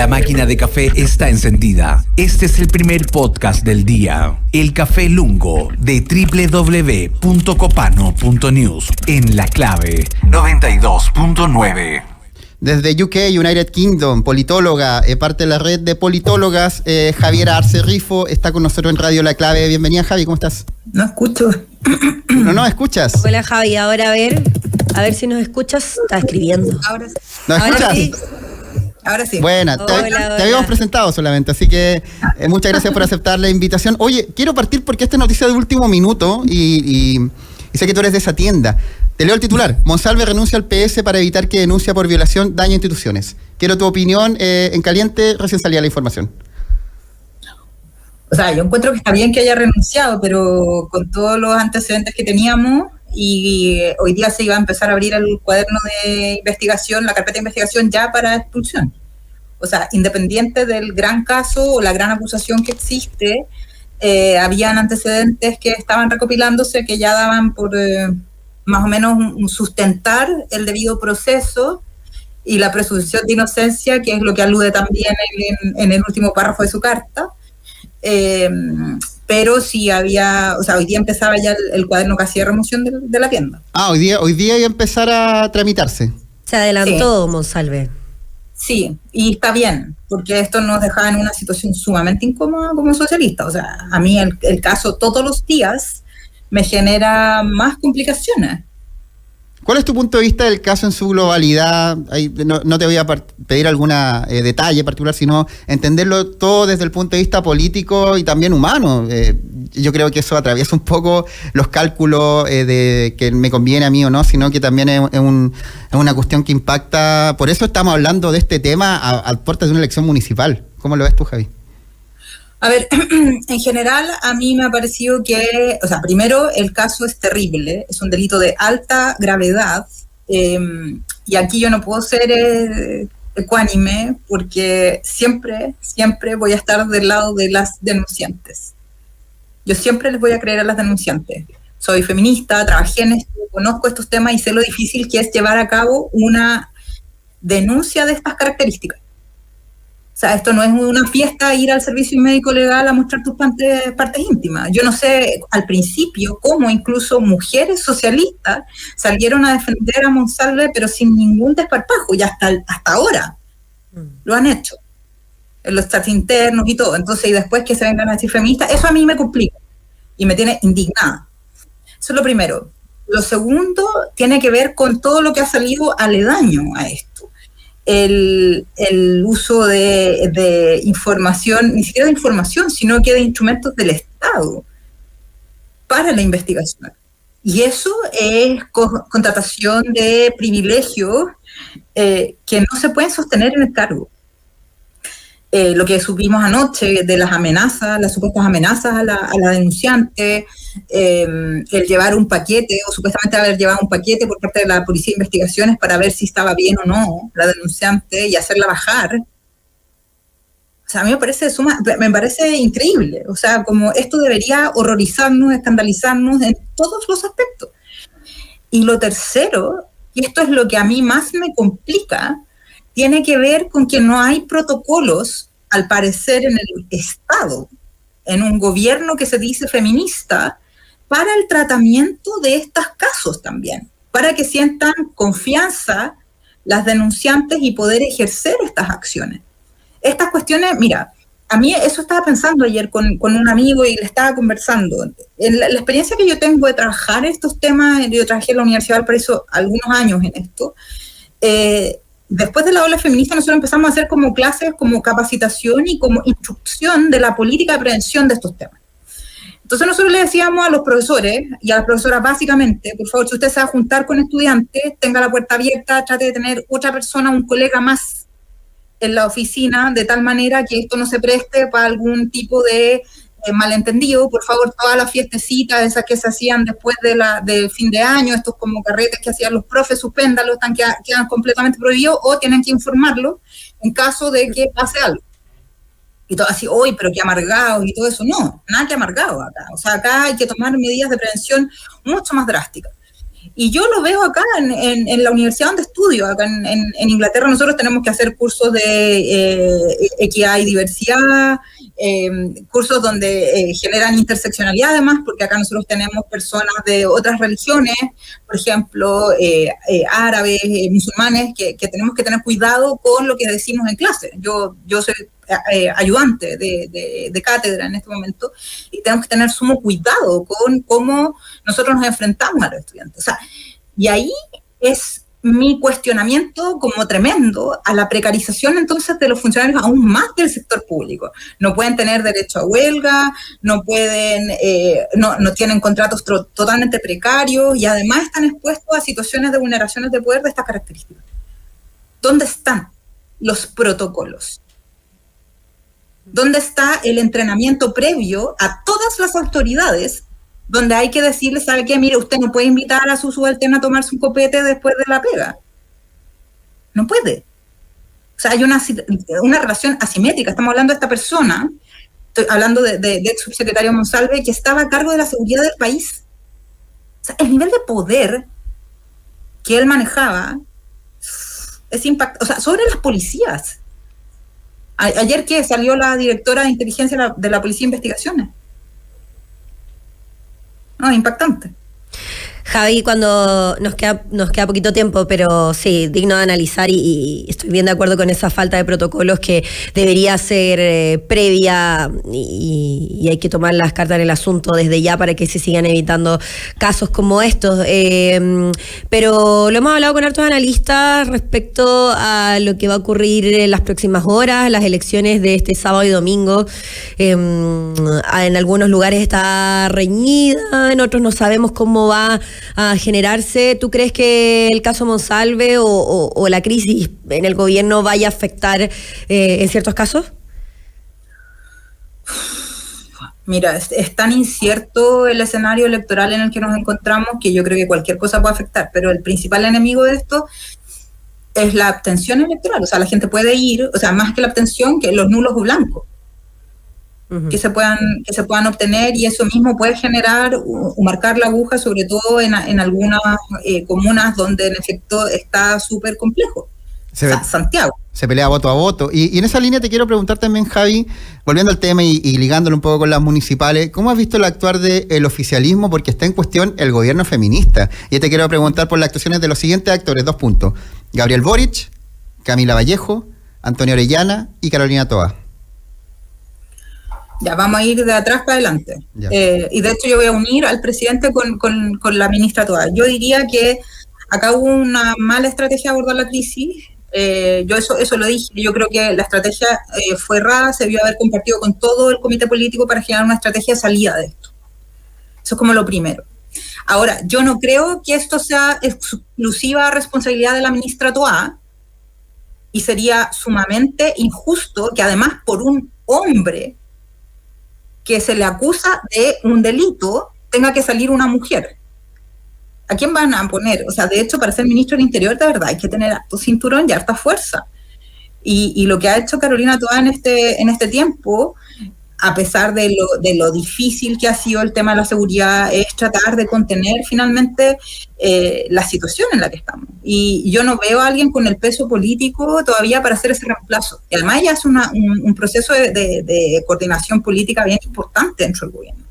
La máquina de café está encendida. Este es el primer podcast del día. El Café Lungo de www.copano.news en La Clave 92.9. Desde UK, United Kingdom, politóloga, parte de la red de politólogas, Javiera Arce Rifo, está con nosotros en Radio La Clave. Bienvenida, Javi, ¿cómo estás? No escucho. No, ¿escuchas? Hola, Javi, ahora a ver si nos escuchas. Está escribiendo. Ahora sí. ¿No escuchas? Sí. Ahora sí. Buena, te habíamos presentado solamente, así que muchas gracias por aceptar la invitación. Oye, quiero partir porque esta es noticia de último minuto y sé que tú eres de esa tienda. Te leo el titular. Monsalve renuncia al PS para evitar que denuncia por violación dañe instituciones. Quiero tu opinión en caliente, recién salía la información. O sea, yo encuentro que está bien que haya renunciado, pero con todos los antecedentes que teníamos, y hoy día se iba a empezar a abrir el cuaderno de investigación, la carpeta de investigación ya para expulsión. O sea, independiente del gran caso o la gran acusación que existe, habían antecedentes que estaban recopilándose que ya daban por más o menos sustentar el debido proceso y la presunción de inocencia, que es lo que alude también en el último párrafo de su carta. Pero sí había, o sea, hoy día empezaba ya el cuaderno casi de remoción de la tienda. Hoy día iba a empezar a tramitarse. Se adelantó, sí. Monsalve. Sí, y está bien, porque esto nos dejaba en una situación sumamente incómoda como socialista. O sea, a mí el caso todos los días me genera más complicaciones. ¿Cuál es tu punto de vista del caso en su globalidad? No te voy a pedir algún detalle particular, sino entenderlo todo desde el punto de vista político y también humano. Yo creo que eso atraviesa un poco los cálculos de que me conviene a mí o no, sino que también es una cuestión que impacta. Por eso estamos hablando de este tema a puertas de una elección municipal. ¿Cómo lo ves tú, Javi? A ver, en general a mí me ha parecido que, o sea, primero el caso es terrible, es un delito de alta gravedad, y aquí yo no puedo ser ecuánime porque siempre voy a estar del lado de las denunciantes. Yo siempre les voy a creer a las denunciantes. Soy feminista, trabajé en esto, conozco estos temas y sé lo difícil que es llevar a cabo una denuncia de estas características. O sea, esto no es una fiesta ir al servicio médico legal a mostrar tus partes íntimas. Yo no sé al principio cómo incluso mujeres socialistas salieron a defender a Monsalve, pero sin ningún desparpajo, y hasta ahora lo han hecho, en los chats internos y todo. Entonces, y después que se vengan a decir feministas, eso a mí me complica y me tiene indignada. Eso es lo primero. Lo segundo tiene que ver con todo lo que ha salido aledaño a esto. El uso de información, ni siquiera de información, sino que de instrumentos del Estado para la investigación. Y eso es contratación de privilegios que no se pueden sostener en el cargo. Lo que supimos anoche de las amenazas, las supuestas amenazas a la denunciante, el llevar un paquete, o supuestamente haber llevado un paquete por parte de la Policía de Investigaciones para ver si estaba bien o no la denunciante y hacerla bajar. O sea, a mí me parece increíble. O sea, como esto debería horrorizarnos, escandalizarnos en todos los aspectos. Y lo tercero, y esto es lo que a mí más me complica, tiene que ver con que no hay protocolos, al parecer, en el Estado, en un gobierno que se dice feminista, para el tratamiento de estos casos también, para que sientan confianza las denunciantes y poder ejercer estas acciones. Estas cuestiones, mira, a mí eso estaba pensando ayer con un amigo y le estaba conversando. En la experiencia que yo tengo de trabajar estos temas, yo trabajé en la Universidad de Valparaíso algunos años en esto, después de la ola feminista nosotros empezamos a hacer como clases, como capacitación y como instrucción de la política de prevención de estos temas. Entonces nosotros le decíamos a los profesores y a las profesoras básicamente, por favor, si usted se va a juntar con estudiantes, tenga la puerta abierta, trate de tener otra persona, un colega más en la oficina, de tal manera que esto no se preste para algún tipo de malentendido. Por favor, todas las fiestecitas, esas que se hacían después del fin de año, estos como carretes que hacían los profes, suspéndalos, quedan completamente prohibidos o tienen que informarlo en caso de que pase algo. Y todo así, hoy, pero qué amargados y todo eso. No, nada que amargado acá. O sea, acá hay que tomar medidas de prevención mucho más drásticas. Y yo lo veo acá en la universidad donde estudio, acá en Inglaterra. Nosotros tenemos que hacer cursos de equidad y diversidad, cursos donde generan interseccionalidad además, porque acá nosotros tenemos personas de otras religiones, por ejemplo, árabes, musulmanes, que tenemos que tener cuidado con lo que decimos en clase. Yo soy ayudante de cátedra en este momento, y tenemos que tener sumo cuidado con cómo nosotros nos enfrentamos a los estudiantes. O sea, y ahí es mi cuestionamiento como tremendo a la precarización entonces de los funcionarios aún más del sector público. No pueden tener derecho a huelga, no pueden, no tienen contratos totalmente precarios, y además están expuestos a situaciones de vulneraciones de poder de estas características. ¿Dónde están los protocolos? ¿Dónde está el entrenamiento previo a todas las autoridades, donde hay que decirle, ¿sabe qué? Mire, usted no puede invitar a su subalterno a tomarse un copete después de la pega. No puede. O sea, hay una relación asimétrica. Estamos hablando de esta persona, estoy hablando de ex subsecretario Monsalve, que estaba a cargo de la seguridad del país. O sea, el nivel de poder que él manejaba es impactante. O sea, sobre las policías. Ayer que salió la directora de inteligencia de la Policía de Investigaciones. No, impactante. Javi, cuando nos queda poquito tiempo, pero sí, digno de analizar, y estoy bien de acuerdo con esa falta de protocolos que debería ser previa, y hay que tomar las cartas en el asunto desde ya para que se sigan evitando casos como estos. Pero lo hemos hablado con hartos analistas respecto a lo que va a ocurrir en las próximas horas, las elecciones de este sábado y domingo. En algunos lugares está reñida, en otros no sabemos cómo va a generarse. ¿Tú crees que el caso Monsalve o la crisis en el gobierno vaya a afectar en ciertos casos? Mira, es tan incierto el escenario electoral en el que nos encontramos que yo creo que cualquier cosa puede afectar, pero el principal enemigo de esto es la abstención electoral. O sea, la gente puede ir, o sea, más que la abstención, que los nulos o blancos. Que se puedan obtener, y eso mismo puede generar o marcar la aguja, sobre todo en algunas comunas donde en efecto está súper complejo. Santiago. Se pelea voto a voto. Y en esa línea te quiero preguntar también, Javi, volviendo al tema y ligándolo un poco con las municipales, ¿cómo has visto el actuar del oficialismo? Porque está en cuestión el gobierno feminista. Y te quiero preguntar por las actuaciones de los siguientes actores, 2 puntos. Gabriel Boric, Camila Vallejo, Antonio Orellana y Carolina Toa. Ya, vamos a ir de atrás para adelante. Y de hecho yo voy a unir al presidente con la ministra Toa. Yo diría que acá hubo una mala estrategia de abordar la crisis. Yo eso lo dije. Yo creo que la estrategia fue errada, se debió haber compartido con todo el comité político para generar una estrategia de salida de esto. Eso es como lo primero. Ahora, yo no creo que esto sea exclusiva responsabilidad de la ministra Toa, y sería sumamente injusto que además por un hombre que se le acusa de un delito tenga que salir una mujer. ¿A quién van a poner? O sea, de hecho, para ser ministro del Interior, de verdad, hay que tener harto cinturón y harta fuerza. Y lo que ha hecho Carolina Toa en este tiempo, a pesar de lo difícil que ha sido el tema de la seguridad, es tratar de contener finalmente la situación en la que estamos. Y yo no veo a alguien con el peso político todavía para hacer ese reemplazo. Y además ya es un proceso de coordinación política bien importante dentro del gobierno.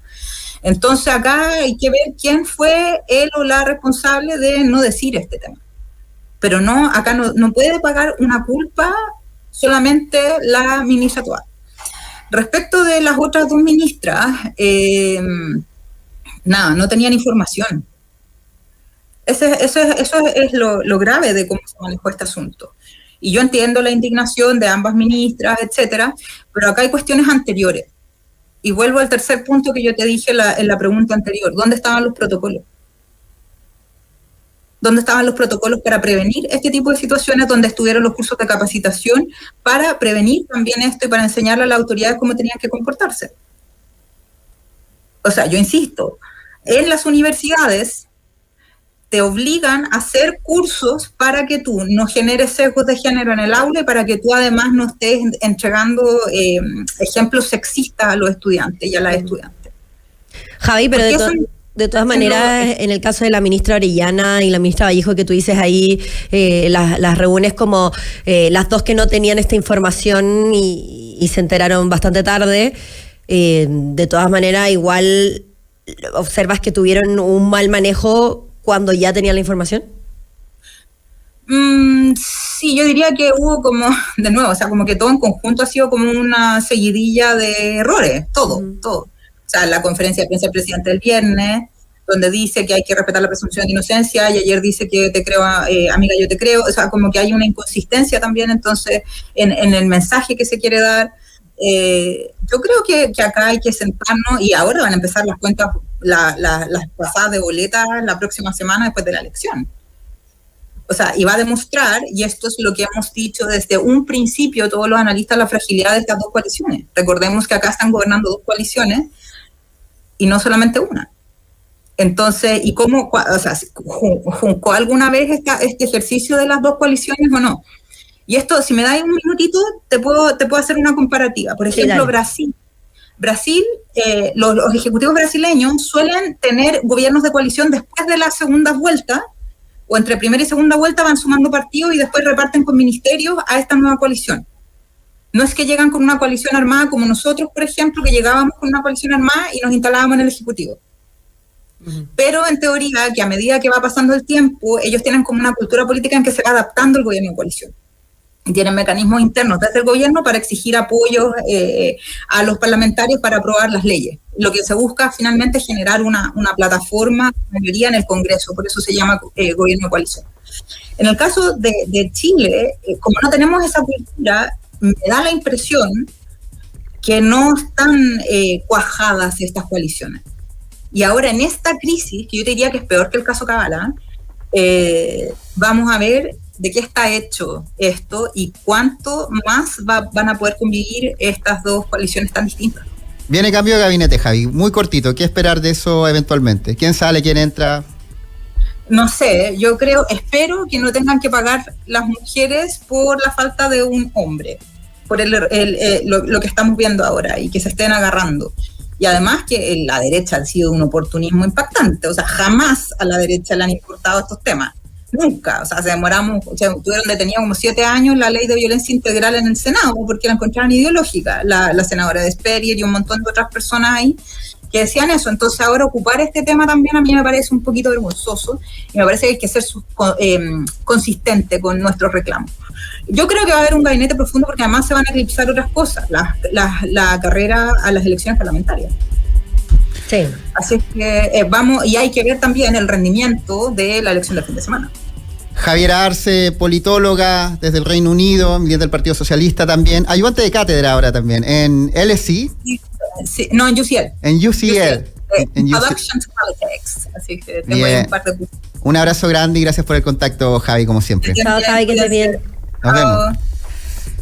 Entonces acá hay que ver quién fue él o la responsable de no decir este tema. Pero no, acá no puede pagar una culpa solamente la ministra Toa. Respecto de las otras 2 ministras, no tenían información. Eso es lo grave de cómo se manejó este asunto. Y yo entiendo la indignación de ambas ministras, etcétera, pero acá hay cuestiones anteriores. Y vuelvo al tercer punto que yo te dije en la pregunta anterior. ¿Dónde estaban los protocolos? ¿Dónde estaban los protocolos para prevenir este tipo de situaciones? ¿Dónde estuvieron los cursos de capacitación para prevenir también esto y para enseñarle a las autoridades cómo tenían que comportarse? O sea, yo insisto, en las universidades te obligan a hacer cursos para que tú no generes sesgos de género en el aula y para que tú además no estés entregando ejemplos sexistas a los estudiantes y a las estudiantes. Javi, pero De todas maneras, en el caso de la ministra Orellana y la ministra Vallejo que tú dices ahí, las reúnes como las dos que no tenían esta información y se enteraron bastante tarde. De todas maneras, igual observas que tuvieron un mal manejo cuando ya tenían la información. Sí, yo diría que hubo como, de nuevo, o sea, como que todo en conjunto ha sido como una seguidilla de errores, todo. O sea, la conferencia de prensa del presidente del viernes, donde dice que hay que respetar la presunción de inocencia, y ayer dice que te creo, amiga, yo te creo. O sea, como que hay una inconsistencia también, entonces, en el mensaje que se quiere dar. Yo creo que acá hay que sentarnos, y ahora van a empezar las cuentas, las pasadas de boletas la próxima semana después de la elección. O sea, y va a demostrar, y esto es lo que hemos dicho desde un principio todos los analistas, la fragilidad de estas dos coaliciones. Recordemos que acá están gobernando dos coaliciones y no solamente una. Entonces, ¿y cómo, o sea, juncó alguna vez este ejercicio de las dos coaliciones o no? Y esto, si me dais un minutito, te puedo hacer una comparativa. Por ejemplo, sí, Brasil, los ejecutivos brasileños suelen tener gobiernos de coalición después de la segunda vuelta, o entre primera y segunda vuelta van sumando partidos y después reparten con ministerios a esta nueva coalición. No es que llegan con una coalición armada como nosotros, por ejemplo, que llegábamos con una coalición armada y nos instalábamos en el Ejecutivo. Pero en teoría, que a medida que va pasando el tiempo, ellos tienen como una cultura política en que se va adaptando el gobierno de coalición. Y tienen mecanismos internos desde el gobierno para exigir apoyos a los parlamentarios para aprobar las leyes. Lo que se busca finalmente es generar una plataforma de mayoría en el Congreso, por eso se llama gobierno de coalición. En el caso de Chile, como no tenemos esa cultura, me da la impresión que no están cuajadas estas coaliciones. Y ahora en esta crisis, que yo te diría que es peor que el caso Kavala, vamos a ver de qué está hecho esto y cuánto más van a poder convivir estas dos coaliciones tan distintas. Viene cambio de gabinete, Javi. Muy cortito. ¿Qué esperar de eso eventualmente? ¿Quién sale, quién entra? No sé, espero que no tengan que pagar las mujeres por la falta de un hombre, por lo que estamos viendo ahora y que se estén agarrando. Y además que la derecha ha sido un oportunismo impactante, o sea, jamás a la derecha le han importado estos temas, nunca, o sea, tuvieron detenida como 7 años la ley de violencia integral en el Senado, porque la encontraron ideológica, la senadora de Sperier y un montón de otras personas ahí que decían eso. Entonces ahora ocupar este tema también a mí me parece un poquito vergonzoso y me parece que hay que ser consistente con nuestros reclamos. Yo creo que va a haber un gabinete profundo porque además se van a eclipsar otras cosas, la carrera a las elecciones parlamentarias. Sí. Así que vamos, y hay que ver también el rendimiento de la elección del fin de semana. Javiera Arce, politóloga desde el Reino Unido, militante del Partido Socialista también, ayudante de cátedra ahora también, en LSE. Sí, no, en UCL. En UCL. Introduction to Politics. Así que tengo ahí un par de cursos. Un abrazo grande y gracias por el contacto, Javi, como siempre. Chao, Javi, que estés bien. Nos vemos.